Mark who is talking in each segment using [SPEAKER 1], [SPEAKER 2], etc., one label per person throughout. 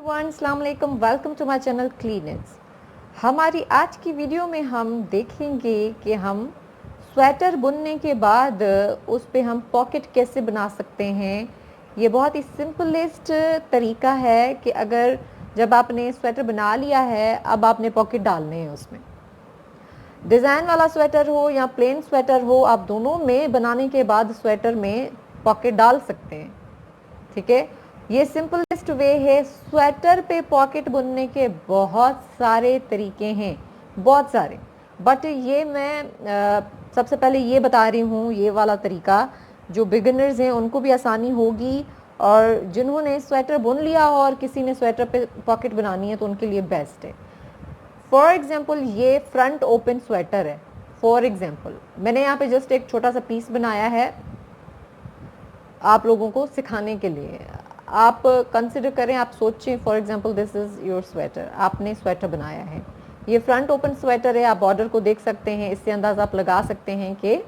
[SPEAKER 1] अस्सलाम वालेकुम, welcome to my channel क्लीनेट्स। हमारी आज की वीडियो में हम देखेंगे कि हम स्वेटर बुनने के बाद उस पे हम पॉकेट कैसे बना सकते हैं। ये बहुत ही सिंपलेस्ट तरीका है कि अगर जब आपने स्वेटर बना लिया है, अब आपने पॉकेट डालने हैं उसमें। डिज़ाइन वाला स्वेटर हो या प्लेन स्वेटर हो, आप दोनों में बनाने के बाद स्वेटर में पॉकेट डाल सकते हैं। ठीक है, ये सिंपलेस्ट वे है। स्वेटर पे पॉकेट बुनने के बहुत सारे तरीके हैं, बहुत सारे, बट ये मैं सबसे पहले ये बता रही हूँ, ये वाला तरीका जो बिगिनर्स हैं उनको भी आसानी होगी, और जिन्होंने स्वेटर बुन लिया हो और किसी ने स्वेटर पे पॉकेट बनानी है तो उनके लिए बेस्ट है। फॉर एग्जाम्पल ये फ्रंट ओपन स्वेटर है। फॉर एग्जाम्पल मैंने यहाँ पे जस्ट एक छोटा सा पीस बनाया है आप लोगों को सिखाने के लिए। आप कंसिडर करें, आप सोचें, for example this is your sweater, आपने स्वेटर बनाया है, ये फ्रंट ओपन स्वेटर है। आप बॉर्डर को देख सकते हैं, इससे अंदाज़ा आप लगा सकते हैं कि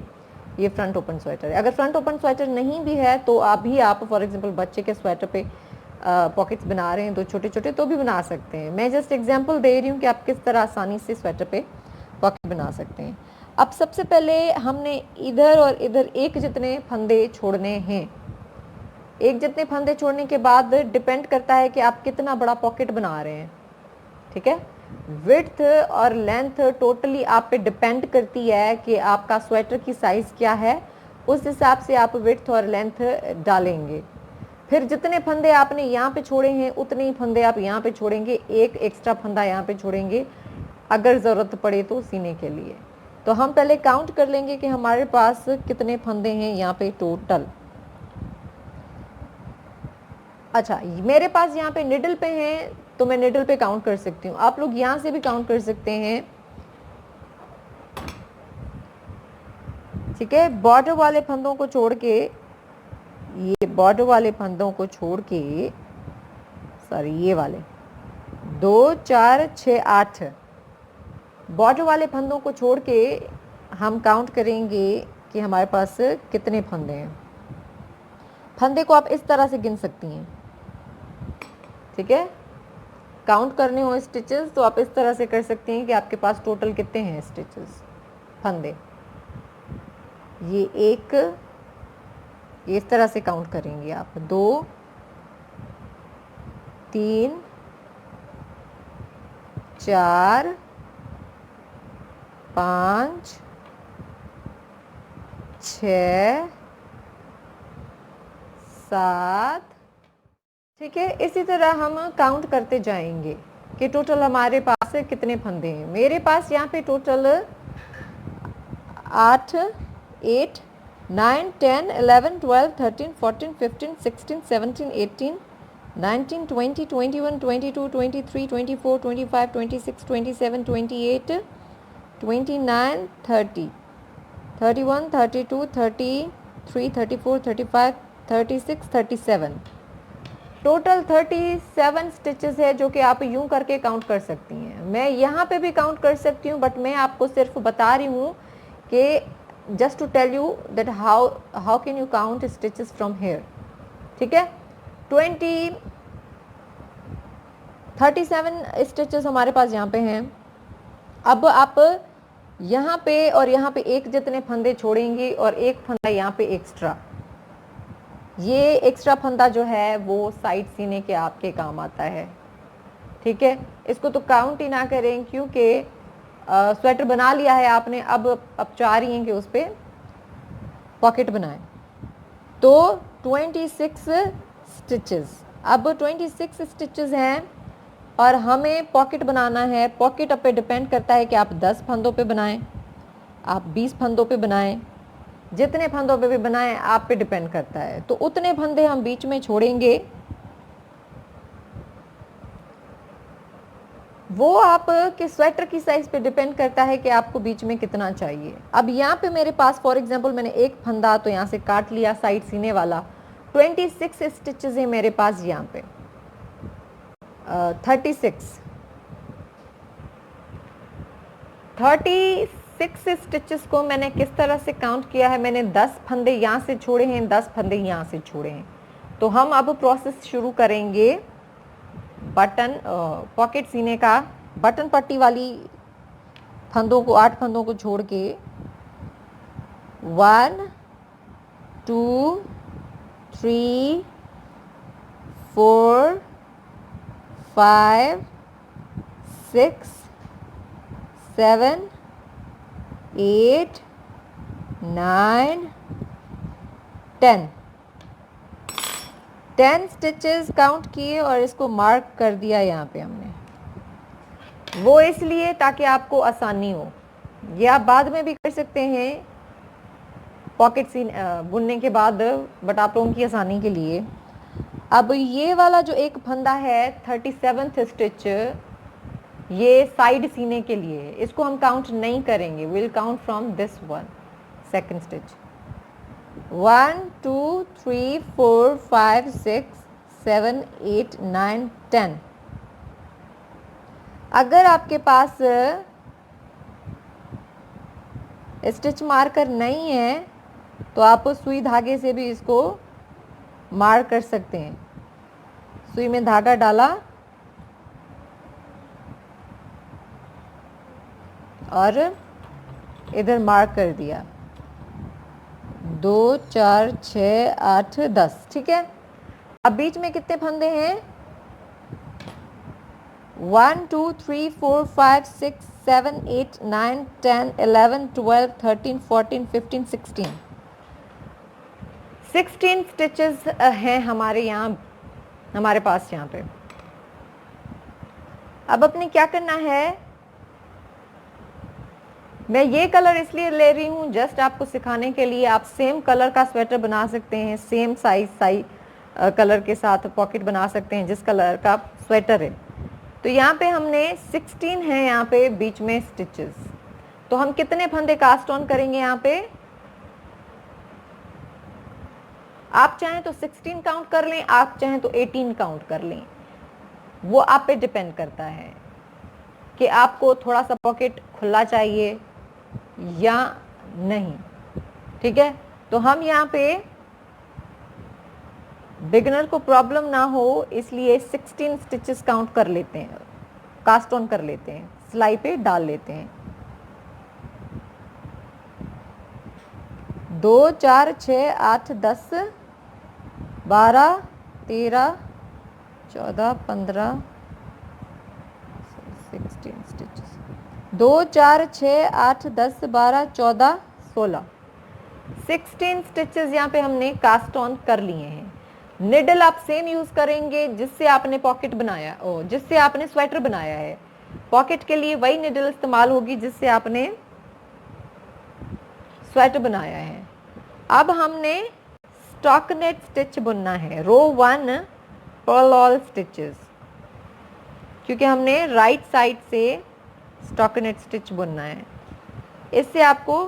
[SPEAKER 1] ये फ्रंट ओपन स्वेटर है। अगर फ्रंट ओपन स्वेटर नहीं भी है तो आप फॉर एग्जांपल बच्चे के स्वेटर पे पॉकेट्स बना रहे हैं तो छोटे छोटे, तो भी बना सकते हैं। मैं जस्ट एग्जाम्पल दे रही हूँ कि आप किस तरह आसानी से स्वेटर पे पॉकेट बना सकते हैं। अब सबसे पहले हमने इधर और इधर एक जितने फंदे छोड़ने हैं। एक जितने फंदे छोड़ने के बाद डिपेंड करता है कि आप कितना बड़ा पॉकेट बना रहे हैं। ठीक है, विड्थ और लेंथ टोटली आप पे डिपेंड करती है कि आपका स्वेटर की साइज़ क्या है, उस हिसाब से आप विड्थ और लेंथ डालेंगे। फिर जितने फंदे आपने यहाँ पे छोड़े हैं उतने ही फंदे आप यहाँ पे छोड़ेंगे, एक एक्स्ट्रा फंदा यहाँ पे छोड़ेंगे अगर ज़रूरत पड़े तो सीने के लिए। तो हम पहले काउंट कर लेंगे कि हमारे पास कितने फंदे हैं यहाँ पे टोटल। अच्छा, मेरे पास यहाँ पे निडल पे हैं तो मैं निडल पे काउंट कर सकती हूँ, आप लोग यहाँ से भी काउंट कर सकते हैं। ठीक है, बॉर्डर वाले फंदों को छोड़ के, ये बॉर्डर वाले फंदों को छोड़ के, सॉरी ये वाले 2 4 6 8 बॉर्डर वाले फंदों को छोड़ के हम काउंट करेंगे कि हमारे पास कितने फंदे हैं। फंदे को आप इस तरह से गिन सकती हैं। ठीक है, काउंट करने हो स्टिचेस तो आप इस तरह से कर सकते हैं कि आपके पास टोटल कितने हैं स्टिचेस, फंदे। ये एक, ये इस तरह से काउंट करेंगे आप, 2 3 4 5 6 7। ठीक है, इसी तरह हम काउंट करते जाएंगे कि टोटल हमारे पास कितने फंदे हैं। मेरे पास यहाँ पे टोटल 8 9 10 11 12 13 14 15 16 17 18 19 20 21 22 23 24 25 26 27 28 29 30 31 32 33 34 35 36 37, टोटल 37 स्टिचेस है जो कि आप यूं करके काउंट कर सकती हैं। मैं यहाँ पे भी काउंट कर सकती हूँ, बट मैं आपको सिर्फ बता रही हूँ कि just to tell you that how can you count stitches from here. ठीक है, 37 स्टिचेस हमारे पास यहाँ पे हैं। अब आप यहाँ पे और यहाँ पे एक जितने फंदे छोड़ेंगे और एक फंदा यहाँ पे एक्स्ट्रा, ये एक्स्ट्रा फंदा जो है वो साइड सीने के आपके काम आता है। ठीक है, इसको तो काउंट ही ना करें क्योंकि स्वेटर बना लिया है आपने, अब चाह रही हैं कि उस पर पॉकेट बनाएं। तो 26 स्टिचेस, अब 26 स्टिचेस हैं और हमें पॉकेट बनाना है। पॉकेट अब पे डिपेंड करता है कि आप 10 फंदों पे बनाएं, आप 20 फंदों पे बनाएं, जितने फंदों पे भी बनाएं आप पे डिपेंड करता है। तो उतने फंदे हम बीच में छोड़ेंगे, वो आप के स्वेटर की साइज पे डिपेंड करता है कि आपको बीच में कितना चाहिए। अब यहाँ पे मेरे पास फॉर एग्जांपल मैंने एक फंदा तो यहाँ से काट लिया साइड सीने वाला, 26 स्टिचेस है मेरे पास यहाँ पे। 36 स्टिचेस को मैंने किस तरह से काउंट किया है, मैंने 10 फंदे यहाँ से छोड़े हैं, 10 फंदे यहाँ से छोड़े हैं। तो हम अब प्रोसेस शुरू करेंगे बटन पॉकेट सीने का बटन पट्टी वाली फंदों को 8 फंदों को छोड़ के 1 2 3 4 5 6 7 8 9 10 10 स्टिचेस काउंट किए और इसको मार्क कर दिया यहाँ पे हमने। वो इसलिए ताकि आपको आसानी हो, ये आप बाद में भी कर सकते हैं पॉकेट सीन बुनने के बाद, बट आप लोगों की आसानी के लिए। अब ये वाला जो एक फंदा है 37th स्टिच, ये साइड सीने के लिए है, इसको हम काउंट नहीं करेंगे, will count from this one second stitch. 1 2 3 4 5 6 7 8 9 10। अगर आपके पास स्टिच मार्कर नहीं है तो आप सुई धागे से भी इसको मार्क कर सकते हैं। सुई में धागा डाला और इधर मार्क कर दिया, 2 4 6 8 10, ठीक है। अब बीच में कितने फंदे हैं? 1 2 3 4 5 6 7 8 9 10 11 12 13 14 15 16 16 स्टिचेस हैं हमारे यहाँ, हमारे पास यहाँ पे। अब अपने क्या करना है, मैं ये कलर इसलिए ले रही हूँ जस्ट आपको सिखाने के लिए। आप सेम कलर का स्वेटर बना सकते हैं, सेम साइज कलर के साथ पॉकेट बना सकते हैं जिस कलर का स्वेटर है। तो यहाँ पे हमने 16 है यहाँ पे बीच में स्टिचेस, तो हम कितने फंदे कास्ट ऑन करेंगे यहाँ पे? आप चाहें तो 16 काउंट कर लें, आप चाहें तो 18 काउंट कर लें, वो आप पे डिपेंड करता है कि आपको थोड़ा सा पॉकेट खुला चाहिए या नहीं, ठीक है। तो हम यहाँ पे बिगिनर को प्रॉब्लम ना हो इसलिए 16 स्टिचेस काउंट कर लेते हैं, कास्ट ऑन कर लेते हैं, सिलाई पे डाल लेते हैं। 2 4 6 8 10 12 13 14 15 16 स्टिचेस, 2 4 6 8 10 12 14 16 16 स्टिचेस यहाँ पे हमने कास्ट ऑन कर लिए हैं। निडल आप सेम यूज करेंगे जिससे आपने पॉकेट बनाया, जिससे आपने स्वेटर बनाया है। पॉकेट के लिए वही निडल इस्तेमाल होगी जिससे आपने स्वेटर बनाया है। अब हमने स्टॉकनेट स्टिच बुनना है, रो 1 पर्ल ऑल स्टिचेस, क्योंकि हमने राइट साइड से स्टॉकनेट स्टिच बुनना है। इससे आपको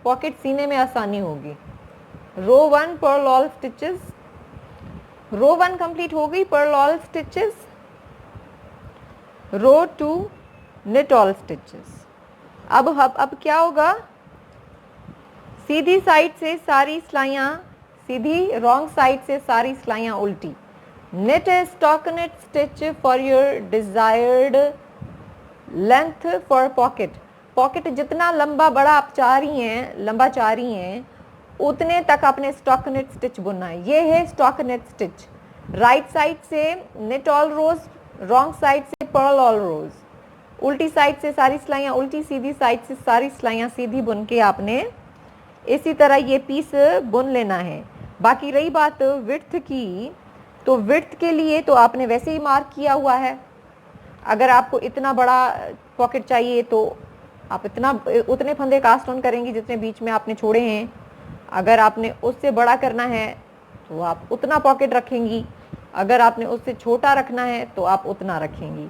[SPEAKER 1] पॉकेट सीने में आसानी होगी। रो 1 पर्ल ऑल स्टिचेस, रो 1 कंप्लीट हो गई, पर्ल ऑल स्टिचेस। रो 2 निट ऑल स्टिचेस। अब क्या होगा, सीधी साइड से सारी सिलाइयाँ सीधी, रॉन्ग साइड से सारी सिलाइयाँ उल्टी। knit a stockinette stitch for your desired length for pocket। Pocket जितना लंबा बड़ा आप चाह रही हैं, लंबा चाह रही हैं, उतने तक आपने स्टॉकनेट स्टिच बुनना है। ये है स्टॉकनेट स्टिच। राइट साइड से knit all rows, wrong side से पर्ल ऑल रोज, उल्टी साइड से सारी सिलाइयाँ उल्टी, सीधी साइड से सारी सिलाइयाँ सीधी बुन के आपने इसी तरह ये पीस बुन लेना है। बाकी रही बात विड्थ की, तो विड्थ के लिए तो आपने वैसे ही मार्क किया हुआ है। अगर आपको इतना बड़ा पॉकेट चाहिए तो आप उतने फंदे कास्ट ऑन करेंगी जितने बीच में आपने छोड़े हैं। अगर आपने उससे बड़ा करना है तो आप उतना पॉकेट रखेंगी, अगर आपने उससे छोटा रखना है तो आप उतना रखेंगी।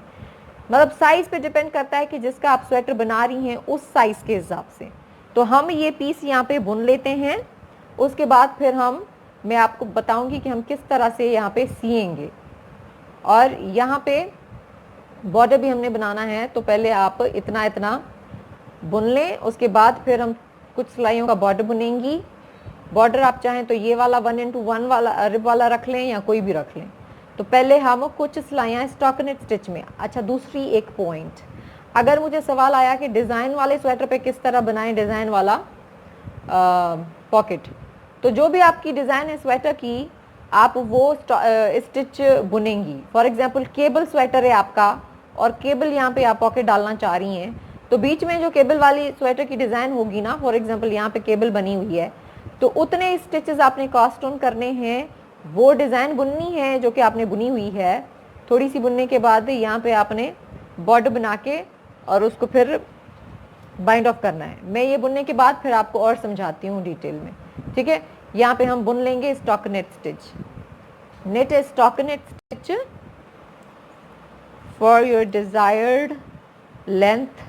[SPEAKER 1] मतलब साइज़ पे डिपेंड करता है कि जिसका आप स्वेटर बना रही हैं उस साइज़ के हिसाब से। तो हम ये पीस यहाँ पे बुन लेते हैं, उसके बाद फिर मैं आपको बताऊंगी कि हम किस तरह से यहाँ पे सिएंगे। और यहाँ पे बॉर्डर भी हमने बनाना है, तो पहले आप इतना इतना बुन लें, उसके बाद फिर हम कुछ सिलाइयों का बॉर्डर बुनेंगी। बॉर्डर आप चाहें तो ये वाला 1 into 1 वाला रिब वाला रख लें या कोई भी रख लें। तो तो पहले हम कुछ सिलाइयाँ स्टॉकिनेट स्टिच में। अच्छा, दूसरी एक पॉइंट, अगर मुझे सवाल आया कि डिज़ाइन वाले स्वेटर पे किस तरह बनाएं डिज़ाइन वाला पॉकेट, तो जो भी आपकी डिज़ाइन है स्वेटर की, आप वो स्टिच बुनेंगी। फॉर एग्जांपल केबल स्वेटर है आपका और केबल यहाँ पे आप पॉकेट डालना चाह रही हैं, तो बीच में जो केबल वाली स्वेटर की डिज़ाइन होगी ना, फॉर एग्जांपल यहाँ पे केबल बनी हुई है, तो उतने स्टिचेस आपने कास्ट ऑन करने हैं, वो डिज़ाइन बुननी है जो कि आपने बुनी हुई है। थोड़ी सी बुनने के बाद यहाँ पे आपने बॉर्डर बना के और उसको फिर बाइंड ऑफ करना है। मैं ये बुनने के बाद फिर आपको और समझाती हूँ डिटेल में, ठीक है। यहाँ पे हम बुन लेंगे stockinette stitch, knit stockinette stitch for your desired length,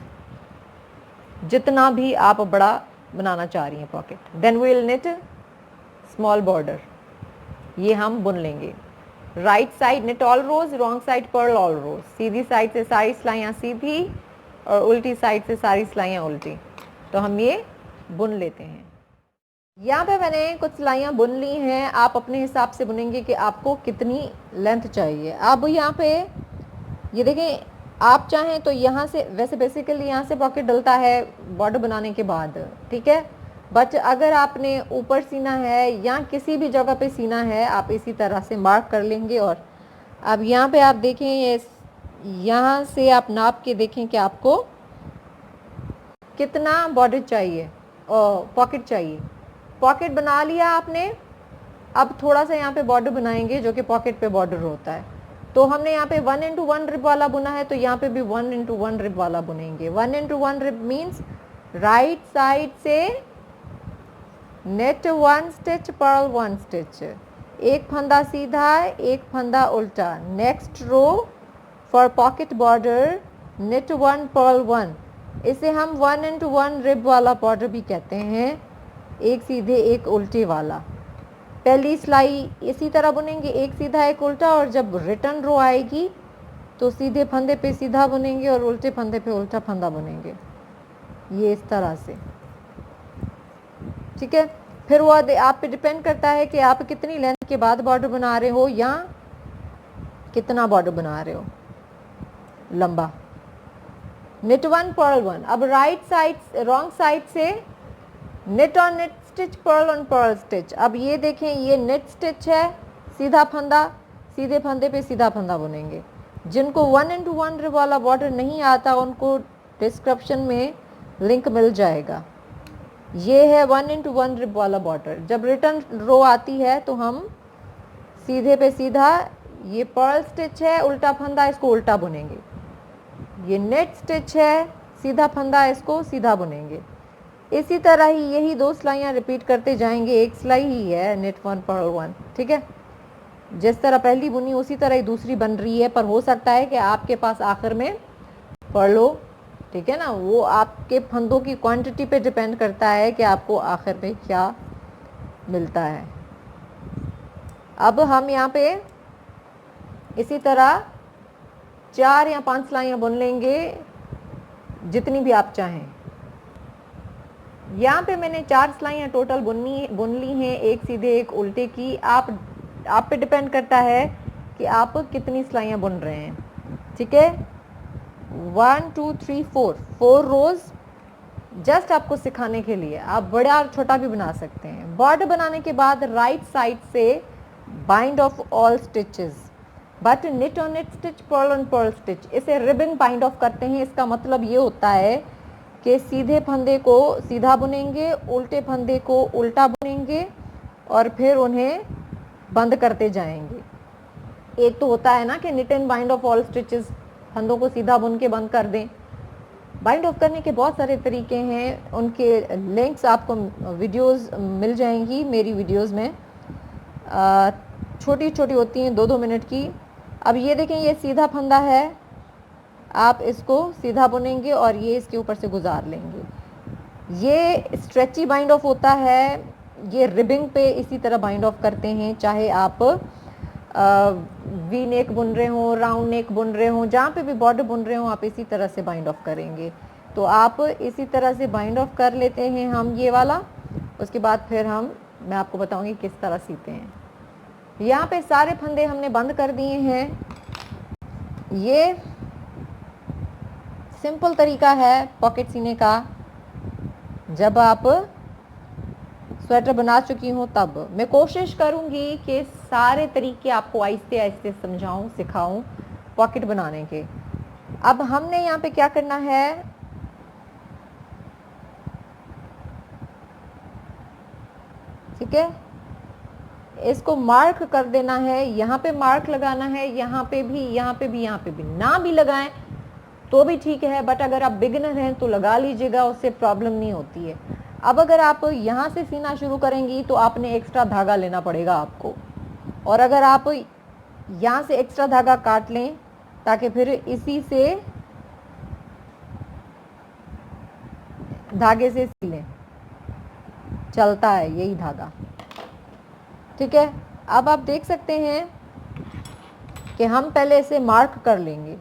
[SPEAKER 1] जितना भी आप बड़ा बनाना चाह रही हैं pocket. Then we will knit small border, ये हम बुन लेंगे। Right side knit all rows, wrong side purl all rows, सीधी साइड से सारी सिलाइयाँ सीधी और उल्टी साइड से सारी सिलाइयाँ उल्टी। तो हम ये बुन लेते हैं। यहाँ पे मैंने कुछ सिलाइयाँ बुन ली हैं, आप अपने हिसाब से बुनेंगे कि आपको कितनी लेंथ चाहिए। अब यहाँ पे ये देखें, आप चाहें तो यहाँ से, वैसे बेसिकली यहाँ से पॉकेट डलता है बॉर्डर बनाने के बाद, ठीक है, बट अगर आपने ऊपर सीना है या किसी भी जगह पे सीना है, आप इसी तरह से मार्क कर लेंगे। और अब यहाँ पे आप देखें, ये यहाँ से आप नाप के देखें कि आपको कितना बॉर्डर चाहिए और पॉकेट चाहिए। पॉकेट बना लिया आपने, अब थोड़ा सा यहाँ पे बॉर्डर बनाएंगे जो कि पॉकेट पे बॉर्डर होता है। तो हमने यहाँ पे 1 into 1 रिब वाला बुना है, तो यहाँ पे भी 1 into 1 रिब वाला बुनेंगे। 1 into 1 rib means right side से नेट 1 स्टिच पर्ल 1 स्टिच, एक फंदा सीधा एक फंदा उल्टा। Next row for pocket border knit 1 purl 1, इसे हम 1 into 1 रिब वाला बॉर्डर भी कहते हैं, एक सीधे एक उल्टे वाला। पहली सिलाई इसी तरह बुनेंगे, एक सीधा एक उल्टा, और जब रिटर्न रो आएगी तो सीधे फंदे पे सीधा बुनेंगे और उल्टे फंदे पे उल्टा फंदा बुनेंगे, ये इस तरह से, ठीक है। फिर वो आप पे डिपेंड करता है कि आप कितनी लेंथ के बाद बॉर्डर बना रहे हो या कितना बॉर्डर बना रहे हो लंबा। Knit 1 purl 1। अब राइट साइड रॉन्ग साइड से knit on knit stitch purl on purl stitch. अब ये देखें, ये नेट स्टिच है, सीधा फंदा, सीधे फंदे पे सीधा फंदा बुनेंगे। जिनको 1 into 1 रिब वाला बॉर्डर नहीं आता उनको डिस्क्रिप्शन में लिंक मिल जाएगा। ये है 1 into 1 रिब वाला बॉर्डर। जब रिटर्न रो आती है तो हम सीधे पे सीधा, ये पर्ल स्टिच है, उल्टा फंदा, इसको उल्टा बुनेंगे। ये नेट स्टिच है, सीधा फंदा, इसको सीधा बुनेंगे। इसी तरह ही यही 2 सिलाइयाँ रिपीट करते जाएंगे। एक सिलाई ही है नेट 1 पर्ल 1, ठीक है। जिस तरह पहली बुनी उसी तरह ही दूसरी बन रही है, पर हो सकता है कि आपके पास आखिर में पर्ल हो, ठीक है ना। वो आपके फंदों की क्वांटिटी पे डिपेंड करता है कि आपको आखिर में क्या मिलता है। अब हम यहाँ पे इसी तरह 4 या 5 सिलाइयाँ बुन लेंगे, जितनी भी आप चाहें। यहाँ पे मैंने 4 सिलाइयाँ टोटल बुन ली हैं, एक सीधे एक उल्टे की। आप पे डिपेंड करता है कि आप कितनी सिलाइयाँ बुन रहे हैं, ठीक है। 1 2 3 4 रोज जस्ट आपको सिखाने के लिए, आप बड़ा और छोटा भी बना सकते हैं। बॉर्डर बनाने के बाद राइट साइड से bind off all stitches, but knit on knit stitch purl on purl stitch, इसे रिबन बाइंड ऑफ करते हैं। इसका मतलब ये होता है कि सीधे फंदे को सीधा बुनेंगे, उल्टे फंदे को उल्टा बुनेंगे और फिर उन्हें बंद करते जाएंगे। एक तो होता है ना कि knit and bind off all stitches, फंदों को सीधा बुन के बंद कर दें। बाइंड ऑफ करने के बहुत सारे तरीके हैं, उनके लिंक्स आपको वीडियोस मिल जाएंगी मेरी वीडियोस में। छोटी छोटी होती हैं, 2-2 मिनट की। अब ये देखें, ये सीधा फंदा है, आप इसको सीधा बुनेंगे और ये इसके ऊपर से गुजार लेंगे। ये स्ट्रेची बाइंड ऑफ होता है, ये रिबिंग पे इसी तरह बाइंड ऑफ करते हैं। चाहे आप वी नेक बुन रहे हो, राउंड नेक बुन रहे हो, जहाँ पे भी बॉर्डर बुन रहे हो, आप इसी तरह से बाइंड ऑफ करेंगे। तो आप इसी तरह से बाइंड ऑफ कर लेते हैं हम ये वाला। उसके बाद फिर मैं आपको बताऊंगी किस तरह सीते हैं। यहाँ पे सारे फंदे हमने बंद कर दिए हैं। ये सिंपल तरीका है पॉकेट सीने का। जब आप स्वेटर बना चुकी हूँ तब मैं कोशिश करूँगी कि सारे तरीके आपको आहिस्ते आहिस्ते समझाऊँ, सिखाऊँ पॉकेट बनाने के। अब हमने यहाँ पे क्या करना है, ठीक है, इसको मार्क कर देना है। यहाँ पे मार्क लगाना है, यहाँ पे भी, यहाँ पे भी, यहाँ पे भी। ना भी लगाएं तो भी ठीक है, बट अगर आप बिगिनर हैं तो लगा लीजिएगा, उससे प्रॉब्लम नहीं होती है। अब अगर आप यहाँ से सीना शुरू करेंगी तो आपने एक्स्ट्रा धागा लेना पड़ेगा आपको, और अगर आप यहाँ से एक्स्ट्रा धागा काट लें ताकि फिर इसी से धागे से सिलें, चलता है यही धागा, ठीक है। अब आप देख सकते हैं कि हम पहले इसे मार्क कर लेंगे।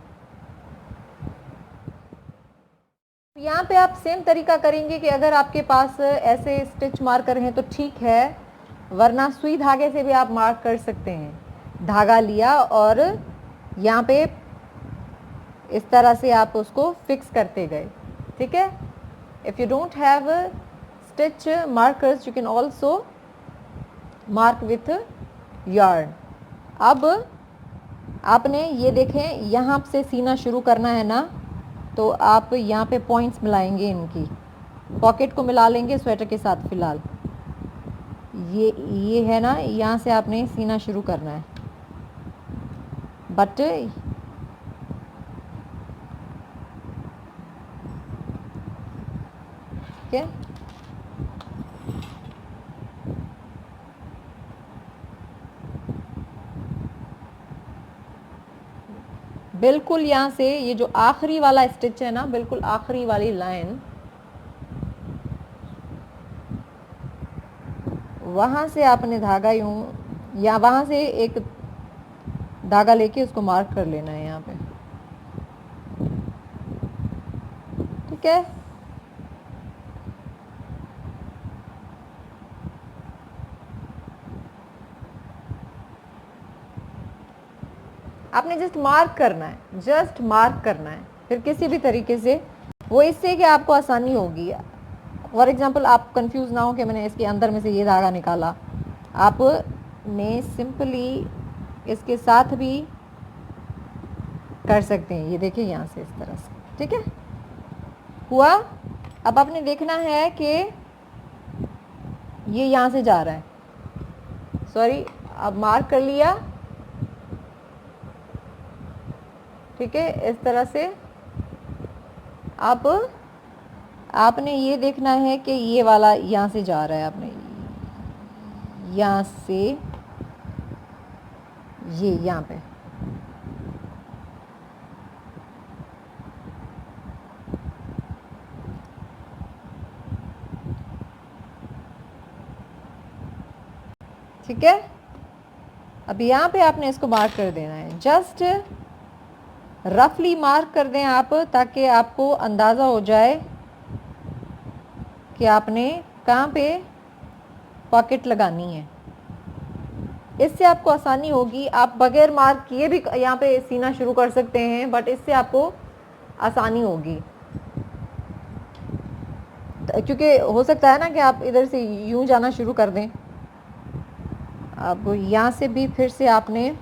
[SPEAKER 1] यहाँ पे आप सेम तरीका करेंगे कि अगर आपके पास ऐसे स्टिच मार्कर हैं तो ठीक है, वरना सुई धागे से भी आप मार्क कर सकते हैं। धागा लिया और यहाँ पे इस तरह से आप उसको फिक्स करते गए, ठीक है। If you don't have stitch markers you can also mark with yarn. अब आपने ये देखें, यहाँ से सीना शुरू करना है ना, तो आप यहाँ पे पॉइंट्स मिलाएंगे, इनकी पॉकेट को मिला लेंगे स्वेटर के साथ। फ़िलहाल ये है ना, यहाँ से आपने सीना शुरू करना है, बट ठीक है। बिल्कुल यहाँ से ये जो आखिरी वाला स्टिच है ना, बिल्कुल आखिरी वाली लाइन, वहाँ से आपने धागा यूँ, या वहाँ से एक धागा लेके उसको मार्क कर लेना है यहाँ पे, ठीक है। आपने जस्ट मार्क करना है, जस्ट मार्क करना है, फिर किसी भी तरीके से वो, इससे कि आपको आसानी होगी। फॉर एग्जाम्पल आप कंफ्यूज ना हो कि मैंने इसके अंदर में से ये धागा निकाला, आपने सिंपली इसके साथ भी कर सकते हैं। ये देखिए यहाँ से इस तरह से, ठीक है, हुआ। अब आपने देखना है कि ये यहाँ से जा रहा है, सॉरी, अब मार्क कर लिया, ठीक है, इस तरह से। अब आपने ये देखना है कि ये वाला यहाँ से जा रहा है, आपने यहाँ से ये यहाँ पे, ठीक है। अब यहाँ पे आपने इसको मार्क कर देना है, जस्ट रफली मार्क कर दें आप, ताकि आपको अंदाज़ा हो जाए कि आपने कहाँ पे पॉकेट लगानी है। इससे आपको आसानी होगी। आप बगैर मार्क किए भी यहाँ पे सीना शुरू कर सकते हैं, बट इससे आपको आसानी होगी, क्योंकि हो सकता है ना कि आप इधर से यूं जाना शुरू कर दें। अब यहाँ से भी फिर से आपने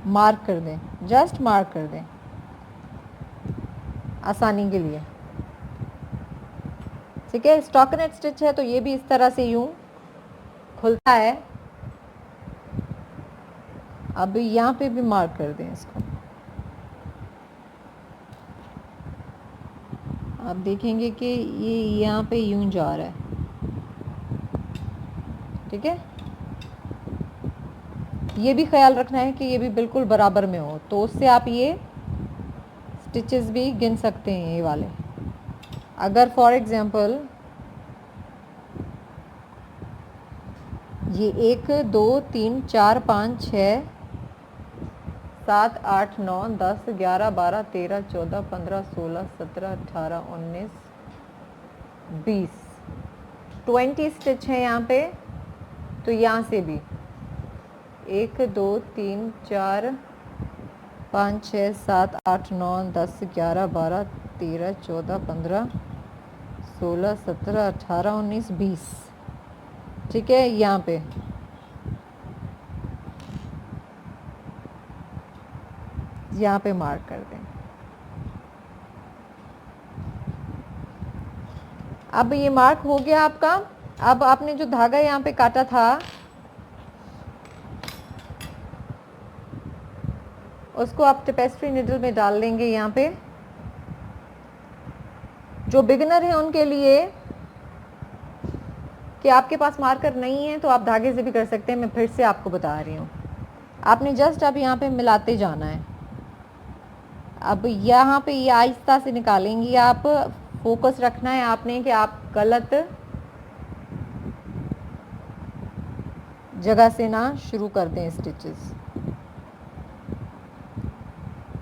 [SPEAKER 1] मार्क कर दें, जस्ट मार्क कर दें आसानी के लिए, ठीक है। स्टॉकिनेट स्टिच है तो ये भी इस तरह से यूं खुलता है। अब यहाँ पे भी मार्क कर दें इसको, आप देखेंगे कि ये यहाँ पे यूं जा रहा है, ठीक है। ये भी ख्याल रखना है कि ये भी बिल्कुल बराबर में हो, तो उससे आप ये स्टिचेस भी गिन सकते हैं। ये वाले अगर फॉर एग्जांपल ये 1 2 3 4 5 6 7 8 9 10 11 12 13 14 15 16 17 18 19 20 20 स्टिच है यहाँ पे। तो यहाँ से भी 1 2 3 4 5 6 7 8 9 10 11 12 13 14 15 16 17 18 19 20। ठीक है, यहाँ पे मार्क कर दें। अब ये मार्क हो गया आपका। अब आपने जो धागा यहाँ पे काटा था उसको आप टेपेस्ट्री निडल में डाल लेंगे। यहाँ पे जो बिगिनर है उनके लिए कि आपके पास मार्कर नहीं है तो आप धागे से भी कर सकते हैं। मैं फिर से आपको बता रही हूँ, आपने जस्ट अब यहाँ पे मिलाते जाना है। अब यहाँ पे ये आहिस्ता से निकालेंगी आप। फोकस रखना है आपने कि आप गलत जगह से ना शुरू कर दें स्टिचेस।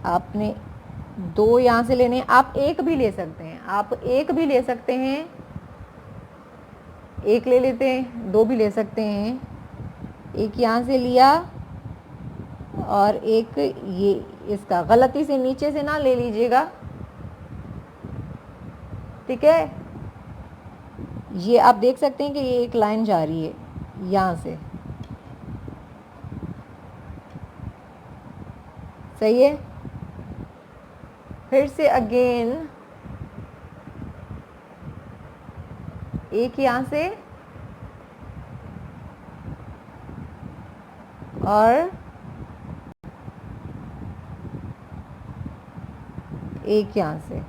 [SPEAKER 1] आपने 2 यहाँ से लेने, आप 1 भी ले सकते हैं, आप 1 भी ले सकते हैं, 1 ले लेते हैं, 2 भी ले सकते हैं। 1 यहाँ से लिया और 1 ये, इसका गलती से नीचे से ना ले लीजिएगा। ठीक है, ये आप देख सकते हैं कि ये एक लाइन जा रही है यहाँ से। सही है, फिर से अगेन 1 यहाँ से और 1 यहाँ से।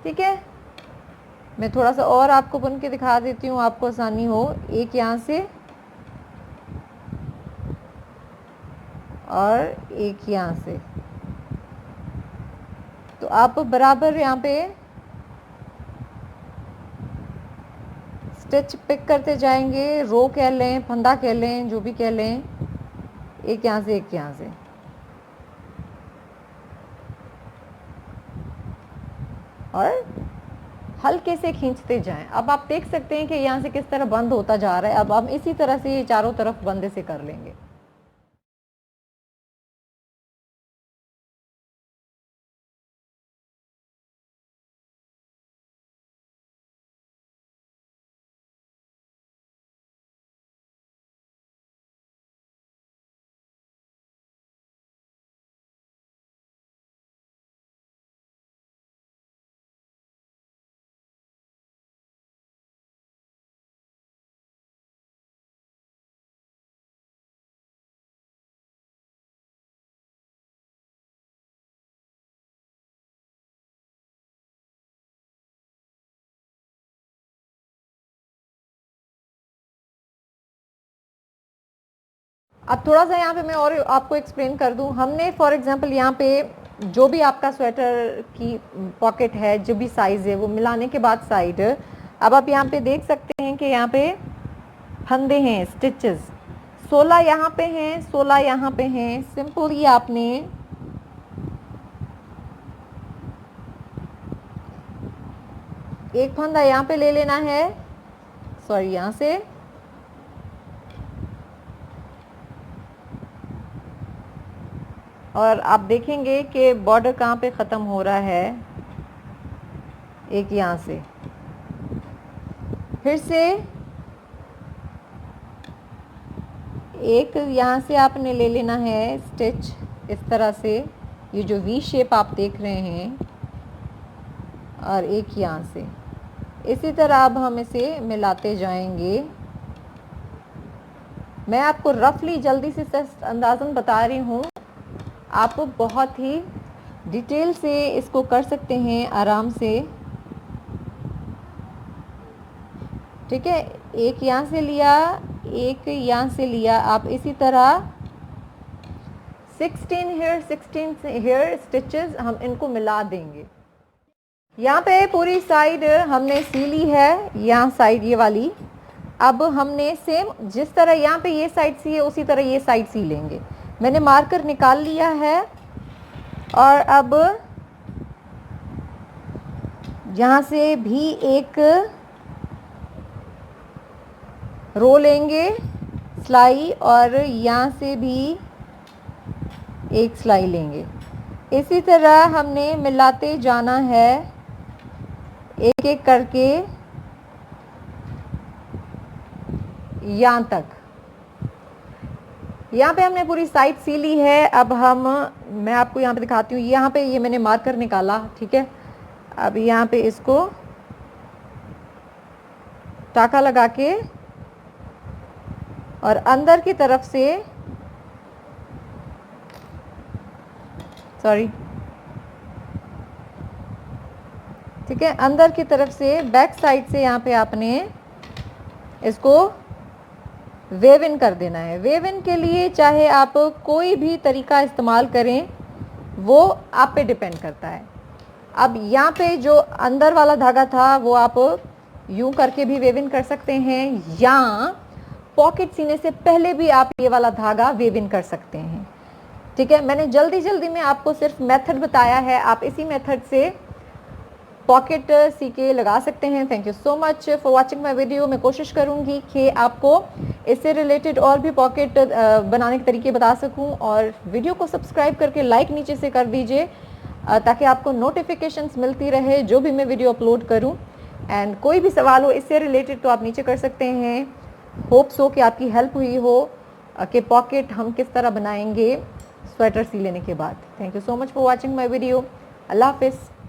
[SPEAKER 1] ठीक है, मैं थोड़ा सा और आपको बुन के दिखा देती हूँ, आपको आसानी हो। 1 यहाँ से और 1 यहाँ से। तो आप बराबर यहाँ पे स्टिच पिक करते जाएंगे। रो कह लें, फंदा कह लें, जो भी कह लें। 1 यहाँ से, 1 यहाँ से। और हल्के से खींचते जाएं। अब आप देख सकते हैं कि यहाँ से किस तरह बंद होता जा रहा है। अब हम इसी तरह से ये चारों तरफ बंदे से कर लेंगे। अब थोड़ा सा यहाँ पे मैं और आपको एक्सप्लेन कर दूँ। हमने फॉर एग्जांपल यहाँ पे जो भी आपका स्वेटर की पॉकेट है, जो भी साइज़ है, वो मिलाने के बाद साइड, अब आप यहाँ पे देख सकते हैं कि यहाँ पे फंदे हैं, स्टिचेस 16 यहाँ पे हैं, 16 यहाँ पे हैं। सिंपल ही आपने एक फंदा यहाँ पे ले लेना है, सॉरी यहाँ से, और आप देखेंगे कि बॉर्डर कहाँ पे ख़त्म हो रहा है। एक यहाँ से, फिर से एक यहाँ से आपने ले लेना है स्टिच इस तरह से, ये जो वी शेप आप देख रहे हैं, और एक यहाँ से। इसी तरह अब हम इसे मिलाते जाएंगे। मैं आपको रफली जल्दी से अंदाज़न बता रही हूँ, आप बहुत ही डिटेल से इसको कर सकते हैं आराम से। ठीक है, एक यहाँ से लिया, एक यहाँ से लिया। आप इसी तरह 16 हेयर स्टिचेस हम इनको मिला देंगे। यहाँ पे पूरी साइड हमने सी ली है, यहाँ साइड ये वाली। अब हमने सेम जिस तरह यहाँ पे ये साइड सी है, उसी तरह ये साइड सी लेंगे। मैंने मार्कर निकाल लिया है और अब यहाँ से भी एक रो लेंगे सिलाई और यहाँ से भी एक सिलाई लेंगे। इसी तरह हमने मिलाते जाना है एक एक करके यहाँ तक। यहाँ पे हमने पूरी साइड सी ली है। अब मैं आपको यहाँ पे दिखाती हूँ। यहाँ पे ये मैंने मार्कर निकाला, ठीक है। अब यहाँ पे इसको टाका लगा के और अंदर की तरफ से, सॉरी, ठीक है, अंदर की तरफ से बैक साइड से यहाँ पे आपने इसको वेव इन कर देना है। वेव इन के लिए चाहे आप कोई भी तरीका इस्तेमाल करें, वो आप पे डिपेंड करता है। अब यहाँ पे जो अंदर वाला धागा था वो आप यूं करके भी वेव इन कर सकते हैं, या पॉकेट सीने से पहले भी आप ये वाला धागा वेव इन कर सकते हैं, ठीक है। मैंने जल्दी जल्दी में आपको सिर्फ मेथड बताया है, आप इसी मेथड से पॉकेट सी के लगा सकते हैं। Thank you so much for watching my video. मैं कोशिश करूंगी कि आपको इससे रिलेटेड और भी पॉकेट बनाने के तरीके बता सकूं, और वीडियो को सब्सक्राइब करके लाइक नीचे से कर दीजिए ताकि आपको नोटिफिकेशंस मिलती रहे जो भी मैं वीडियो अपलोड करूं। एंड कोई भी सवाल हो इससे रिलेटेड तो आप नीचे कर सकते हैं। होप्स हो कि आपकी हेल्प हुई हो कि पॉकेट हम किस तरह बनाएंगे स्वेटर सी लेने के बाद। Thank you so much for watching my video. अल्लाह हाफिज़।